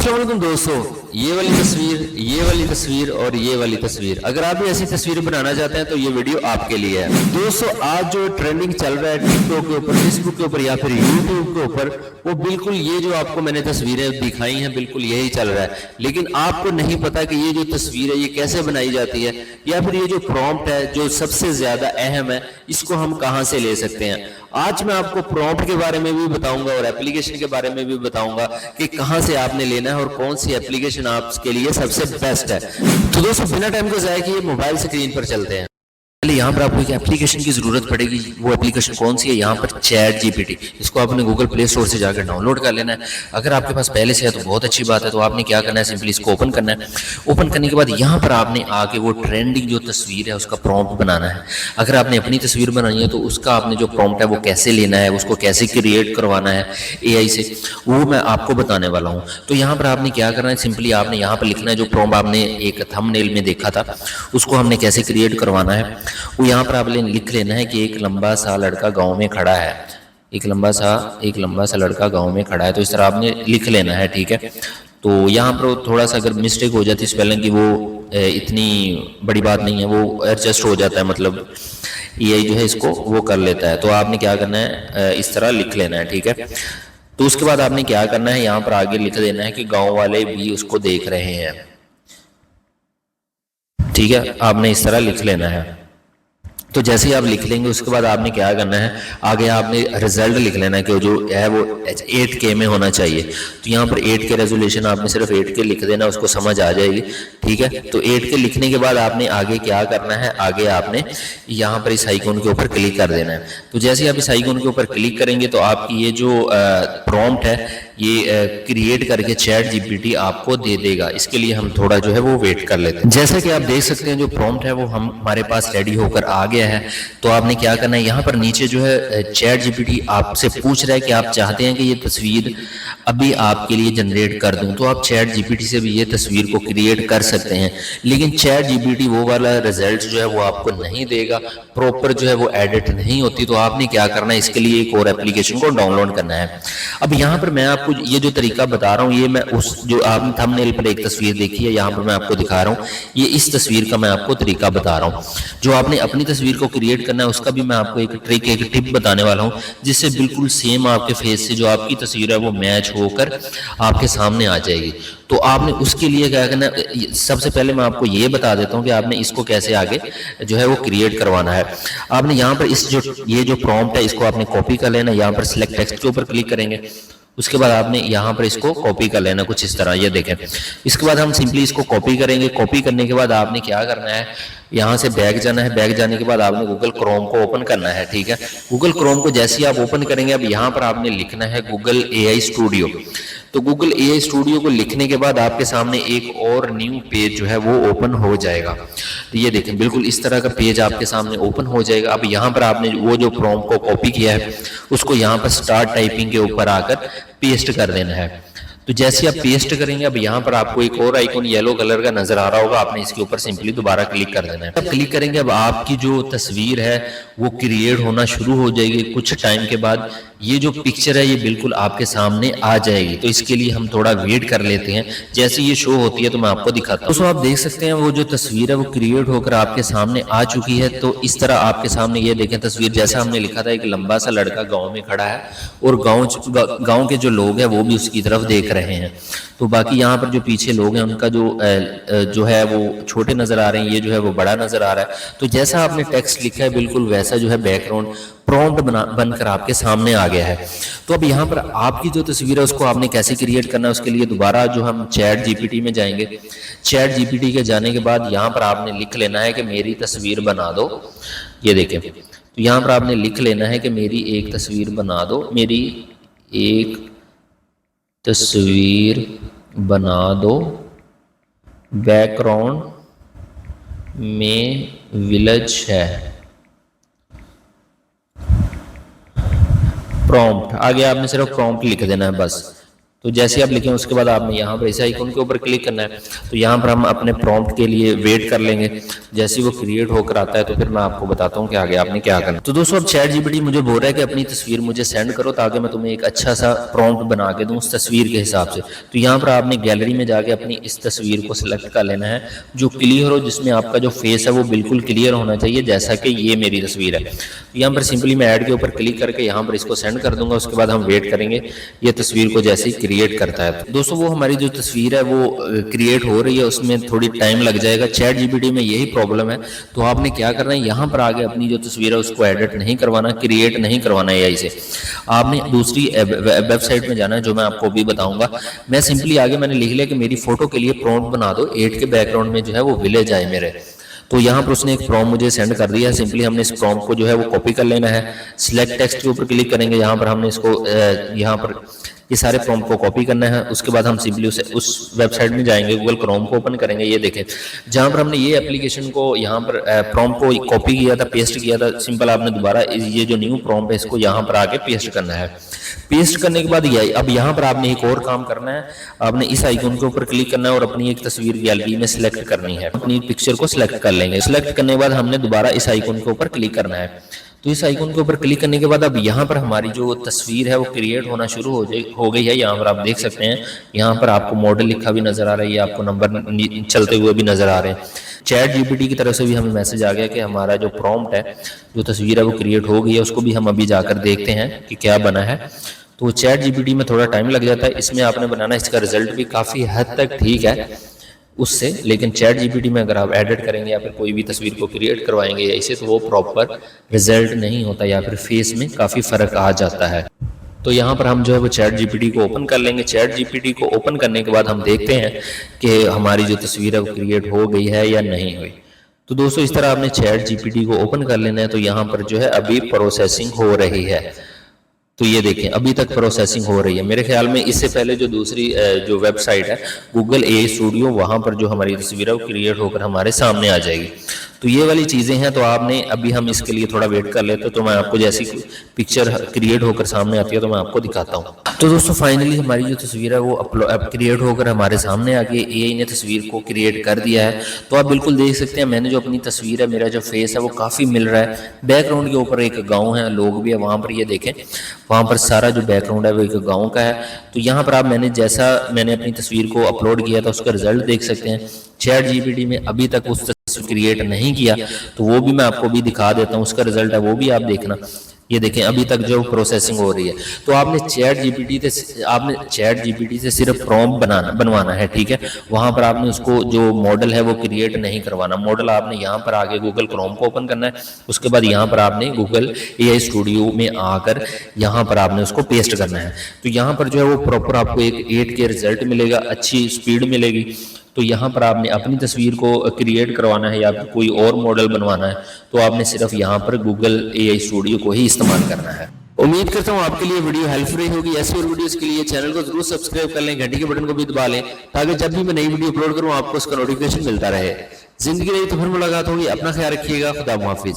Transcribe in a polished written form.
अस्सलाम वालेकुम दोस्तों, ये वाली तस्वीर और ये वाली तस्वीर, अगर आप भी ऐसी तस्वीर बनाना चाहते हैं तो ये वीडियो आपके लिए है। दोस्तों, आज जो ट्रेंडिंग चल रहा है टिकटॉक के ऊपर, फेसबुक के ऊपर या फिर यूट्यूब के ऊपर, वो बिल्कुल ये जो आपको मैंने तस्वीरें दिखाई हैं बिल्कुल यही चल रहा है। लेकिन आपको नहीं पता कि ये जो तस्वीर है ये कैसे बनाई जाती है, या फिर ये जो प्रॉम्प्ट है जो सबसे ज्यादा अहम है, इसको हम कहाँ से ले सकते हैं। आज मैं आपको प्रॉम्प्ट के बारे में भी बताऊंगा और एप्लीकेशन के बारे में भी बताऊंगा कि कहां से आपने लेना है और कौन सी एप्लीकेशन आपके लिए सबसे बेस्ट है। तो दोस्तों, बिना टाइम को जाया किए मोबाइल स्क्रीन पर चलते हैं। पहले यहाँ पर आपको एक एप्लीकेशन की जरूरत पड़ेगी। वो एप्लीकेशन कौन सी है? यहाँ पर चैट जीपीटी। इसको आपने गूगल प्ले स्टोर से जाकर डाउनलोड कर लेना है। अगर आपके पास पहले से है तो बहुत अच्छी बात है। तो आपने क्या करना है, सिंपली इसको ओपन करना है। ओपन करने के बाद यहाँ पर आपने आके वो ट्रेंडिंग जो तस्वीर है उसका प्रॉम्प्ट बनाना है। अगर आपने अपनी तस्वीर बनानी है तो उसका आपने जो प्रॉम्प्ट है वो कैसे लेना है, उसको कैसे क्रिएट करवाना है AI से, वो मैं आपको बताने वाला हूँ। तो यहाँ पर आपने क्या करना है, सिंपली आपने यहाँ पर लिखना है जो प्रॉम्प्ट आपने एक थंबनेल में देखा था, उसको हमने कैसे क्रिएट करवाना है वो यहाँ पर आपने लिख लेना है कि एक लंबा सा लड़का गांव में खड़ा है। एक लंबा सा लड़का गांव में खड़ा है। तो इस तरह आपने लिख लेना है, ठीक है। तो यहाँ पर थोड़ा सा अगर मिस्टेक हो जाती है स्पेलिंग की, वो इतनी बड़ी बात नहीं है, वो एडजस्ट हो जाता है, मतलब AI जो है इसको वो कर लेता है। तो आपने क्या करना है, इस तरह लिख लेना है, ठीक है। तो उसके बाद आपने क्या करना है, यहाँ पर आगे लिख देना है कि गाँव वाले भी उसको देख रहे हैं, ठीक है। आपने इस तरह लिख लेना है। तो जैसे ही आप लिख लेंगे उसके बाद आपने क्या करना है, आगे आपने रिजल्ट लिख लेना है कि जो है वो 8K में होना चाहिए। तो यहाँ पर 8K रेजोल्यूशन आपने सिर्फ 8K लिख देना, उसको समझ आ जाएगी, ठीक है। तो 8K लिखने के बाद आपने आगे क्या करना है, आगे आपने यहाँ पर इस आइकॉन के ऊपर क्लिक कर देना है। तो जैसे ही आप इस आइकॉन के ऊपर क्लिक करेंगे तो आपकी ये जो प्रॉम्प्ट है ये क्रिएट करके चैट जीपीटी आपको दे देगा। इसके लिए हम थोड़ा जो है वो वेट कर लेते हैं। जैसा कि आप देख सकते हैं जो प्रॉम्प्ट है वो हमारे पास रेडी होकर आ गया है। तो आपने क्या करना है, यहाँ पर नीचे जो है चैट जीपीटी आपसे पूछ रहा है कि आप चाहते हैं कि ये तस्वीर अभी आपके लिए जनरेट कर दूं। तो आप चैट जीपीटी से भी ये तस्वीर को क्रिएट कर सकते हैं, लेकिन चैट जीपीटी वो वाला रिजल्ट जो है वो आपको नहीं देगा, प्रॉपर जो है वो एडिट नहीं होती। तो आपने क्या करना है, इसके लिए एक और एप्लीकेशन को डाउनलोड करना है। अब यहाँ पर मैं आपको ये जो तरीका बता रहा हूँ, ये मैं उस जो आपने थंबनेल पर एक तस्वीर देखी है यहाँ पर मैं आपको दिखा रहा हूँ, ये इस तस्वीर का मैं आपको तरीका बता रहा हूँ। जो आपने अपनी तस्वीर को क्रिएट करना है उसका भी मैं आपको एक ट्रिक, एक टिप बताने वाला हूँ, जिससे बिल्कुल सेम आपके फेस से जो आपकी तस्वीर है वो मैच होकर आपके सामने आ जाएगी। तो आपने उसके लिए क्या करना है, सबसे पहले मैं आपको ये बता देता हूँ कि आपने इसको कैसे आगे जो है वो क्रिएट करवाना है। आपने यहाँ पर ये जो प्रॉम्प्ट है इसको आपने कॉपी कर लेना। यहाँ पर सिलेक्ट टेक्स्ट के ऊपर क्लिक करेंगे, उसके बाद आपने यहाँ पर इसको कॉपी कर लेना कुछ इस तरह, ये देखें। इसके बाद हम सिंपली इसको कॉपी करेंगे। कॉपी करने के बाद आपने क्या करना है, यहाँ से बैक जाना है। बैक जाने के बाद आपने गूगल क्रोम को ओपन करना है, ठीक है। गूगल क्रोम को जैसे ही आप ओपन करेंगे, अब यहाँ पर आपने लिखना है गूगल AI स्टूडियो। तो गूगल AI स्टूडियो को लिखने के बाद आपके सामने एक और न्यू पेज जो है वो ओपन हो जाएगा। तो ये देखें, बिल्कुल इस तरह का पेज आपके सामने ओपन हो जाएगा। अब यहाँ पर आपने वो जो प्रॉम्प्ट को कॉपी किया है उसको यहाँ पर स्टार्ट टाइपिंग के ऊपर आकर पेस्ट कर देना है। तो जैसे आप पेस्ट करेंगे, अब यहाँ पर आपको एक और आइकॉन येलो कलर का नजर आ रहा होगा, आपने इसके ऊपर सिंपली दोबारा क्लिक कर देना है। अब क्लिक करेंगे, अब आपकी जो तस्वीर है वो क्रिएट होना शुरू हो जाएगी। कुछ टाइम के बाद ये जो पिक्चर है ये बिल्कुल आपके सामने आ जाएगी। तो इसके लिए हम थोड़ा वेट कर लेते हैं। जैसे ये शो होती है तो मैं आपको दिखाता हूँ। तो आप देख सकते हैं वो जो तस्वीर है वो क्रिएट होकर आपके सामने आ चुकी है। तो इस तरह आपके सामने ये देखें तस्वीर, जैसा हमने लिखा था एक लंबा सा लड़का गाँव में खड़ा है और गाँव के जो लोग हैं वो भी उसकी तरफ देख रहे हैं। तो बाकी यहाँ पर जो पीछे लोग हैं उनका जो है वो छोटे नजर आ रहे हैं, ये जो है वो बड़ा नजर आ रहा है। तो जैसा आपने टेक्स्ट लिखा है बिल्कुल वैसा जो है बैकग्राउंड प्रॉम्प्ट बनकर आपके सामने आ गया है। तो अब यहाँ पर आपकी जो तस्वीर है उसको आपने कैसे क्रिएट करना है, उसके लिए दोबारा जो हम चैट जीपीटी में जाएंगे। चैट जीपीटी के जाने के बाद यहाँ पर आपने लिख लेना है कि मेरी तस्वीर बना दो। ये देखें, तो यहाँ पर आपने लिख लेना है कि मेरी एक तस्वीर बना दो, मेरी एक तस्वीर बना दो, बैकग्राउंड में विलेज है। प्रॉम्प्ट आगे आपने सिर्फ प्रॉम्प्ट लिख देना है बस। तो जैसे आप लिखें उसके बाद आपने यहाँ पर इस आइकन के ऊपर क्लिक करना है। तो यहाँ पर हम अपने प्रॉम्प्ट के लिए वेट कर लेंगे, जैसे ही वो क्रिएट होकर आता है तो फिर मैं आपको बताता हूँ कि आगे आपने क्या करना। तो दोस्तों अब ChatGPT मुझे बोल रहा है कि अपनी तस्वीर मुझे सेंड करो ताकि मैं तुम्हें एक अच्छा सा प्रॉम्प्ट बना के दूँ उस तस्वीर के हिसाब से। तो यहाँ पर आपने गैलरी में जाके अपनी इस तस्वीर को सिलेक्ट कर लेना है जो क्लियर हो, जिसमें आपका जो फेस है वो बिल्कुल क्लियर होना चाहिए, जैसा कि ये मेरी तस्वीर है। तो यहाँ पर सिंपली मैं ऐड के ऊपर क्लिक करके यहाँ पर इसको सेंड कर दूंगा। उसके बाद हम वेट करेंगे ये तस्वीर को जैसे ही क्रिएट करता है। दोस्तों वो हमारी जो तस्वीर है वो क्रिएट हो रही है, उसमें थोड़ी टाइम लग जाएगा। ChatGPT में यही प्रॉब्लम है। तो आपने क्या करना है, यहाँ पर आगे अपनी जो तस्वीर है उसको एडिट नहीं करवाना, क्रिएट नहीं करवाना AI से। आपने दूसरी वेबसाइट में जाना है जो मैं आपको अभी बताऊंगा। मैं सिंपली आगे मैंने लिख लिया कि मेरी फोटो के लिए प्रॉम्प्ट बना दो, 8 के बैकग्राउंड में जो है वो विलेज आए मेरे। तो यहाँ पर उसने एक प्रॉम्प्ट मुझे सेंड कर दिया है। सिंपली हमने इस प्रॉम्प्ट को जो है वो कॉपी कर लेना है। सिलेक्ट टेक्स्ट के ऊपर क्लिक करेंगे, यहाँ पर हमने इसको यहाँ पर ये सारे प्रॉम्प्ट को कॉपी करना है। उसके बाद हम सिंपली उस वेबसाइट में जाएंगे, गूगल क्रोम को ओपन करेंगे। ये देखें जहाँ पर हमने ये एप्लीकेशन को यहाँ पर प्रॉम्प्ट को कॉपी किया था, पेस्ट किया था, सिंपल आपने दोबारा ये जो न्यू प्रॉम्प्ट है इसको यहाँ पर आके पेस्ट करना है। पेस्ट करने के बाद ये अब यहाँ पर आपने एक और काम करना है। आपने इस आइकन के ऊपर क्लिक करना है और अपनी एक तस्वीर गैलरी में सिलेक्ट करनी है। अपनी पिक्चर को सिलेक्ट कर लेंगे। सिलेक्ट करने के बाद हमने दोबारा इस आइकन के ऊपर क्लिक करना है। तो इस आइकन के ऊपर क्लिक करने के बाद अब यहाँ पर हमारी जो तस्वीर है वो क्रिएट होना शुरू हो गई है। यहाँ पर आप देख सकते हैं, यहाँ पर आपको मॉडल लिखा भी नजर आ रहा है, आपको नंबर चलते हुए भी नजर आ रहे हैं। ChatGPT की तरफ से भी हमें मैसेज आ गया कि हमारा जो प्रॉम्प्ट है, जो तस्वीर है वो क्रिएट हो गई है। उसको भी हम अभी जाकर देखते हैं कि क्या बना है। तो ChatGPT में थोड़ा टाइम लग जाता है, इसमें आपने बनाना, इसका रिजल्ट भी काफ़ी हद तक ठीक है उससे। लेकिन ChatGPT में अगर आप एडिट करेंगे या फिर कोई भी तस्वीर को क्रिएट करवाएंगे या इसे, तो वो प्रॉपर रिजल्ट नहीं होता या फिर फेस में काफ़ी फ़र्क आ जाता है। तो यहाँ पर हम जो है वो ChatGPT को ओपन कर लेंगे। ChatGPT को ओपन करने के बाद हम देखते हैं कि हमारी जो तस्वीर है वो क्रिएट हो गई है या नहीं हुई। तो दोस्तों इस तरह आपने ChatGPT को ओपन कर लेना है। तो यहाँ पर जो है अभी प्रोसेसिंग हो रही है। तो ये देखें अभी तक प्रोसेसिंग हो रही है। मेरे ख्याल में इससे पहले जो दूसरी जो वेबसाइट है गूगल AI स्टूडियो, वहाँ पर जो हमारी तस्वीर है वो क्रिएट होकर हमारे सामने आ जाएगी। तो ये वाली चीज़ें हैं। तो आपने अभी हम इसके लिए थोड़ा वेट कर लेते हैं। तो मैं आपको जैसी पिक्चर क्रिएट होकर सामने आती है तो मैं आपको दिखाता हूँ। तो दोस्तों फाइनली हमारी जो तस्वीर है वो क्रिएट होकर हमारे सामने आ गई। AI ने तस्वीर को क्रिएट कर दिया है। तो आप बिल्कुल देख सकते हैं, मैंने जो अपनी तस्वीर है, मेरा जो फेस है वो काफ़ी मिल रहा है। बैकग्राउंड के ऊपर एक गाँव है, लोग भी है वहाँ पर, ये देखें वहाँ पर सारा जो बैकग्राउंड है वो एक गाँव का है। तो यहाँ पर आप मैंने अपनी तस्वीर को अपलोड किया था उसका रिजल्ट देख सकते हैं। ChatGPT में अभी तक उस तस्वीर क्रिएट नहीं किया, तो वो भी मैं आपको भी दिखा देता हूँ। उसका रिजल्ट है वो भी आप देखना। ये देखें अभी तक जो प्रोसेसिंग हो रही है। तो आपने ChatGPT से सिर्फ प्रॉम्प्ट बनवाना है, ठीक है। वहां पर आपने उसको जो मॉडल है वो क्रिएट नहीं करवाना। मॉडल आपने यहाँ पर आके गूगल क्रोम को ओपन करना है। उसके बाद यहाँ पर आपने गूगल AI स्टूडियो में आकर यहाँ पर आपने उसको पेस्ट करना है। तो यहाँ पर जो है वो प्रॉपर आपको एक 8 के रिजल्ट मिलेगा, अच्छी स्पीड मिलेगी। तो यहाँ पर आपने अपनी तस्वीर को क्रिएट करवाना है या फिर कोई और मॉडल बनवाना है, तो आपने सिर्फ यहाँ पर गूगल AI स्टूडियो को ही इस्तेमाल करना है। उम्मीद करता हूँ आपके लिए वीडियो हेल्पफुल रही होगी। ऐसी और वीडियोस के लिए चैनल को जरूर सब्सक्राइब कर लें, घंटी के बटन को भी दबा लें ताकि जब भी मैं नई वीडियो अपलोड करूँ आपको उसका नोटिफिकेशन मिलता रहे। जिंदगी रही तो फिर मुलाकात होगी। अपना ख्याल रखिएगा। खुदा हाफिज।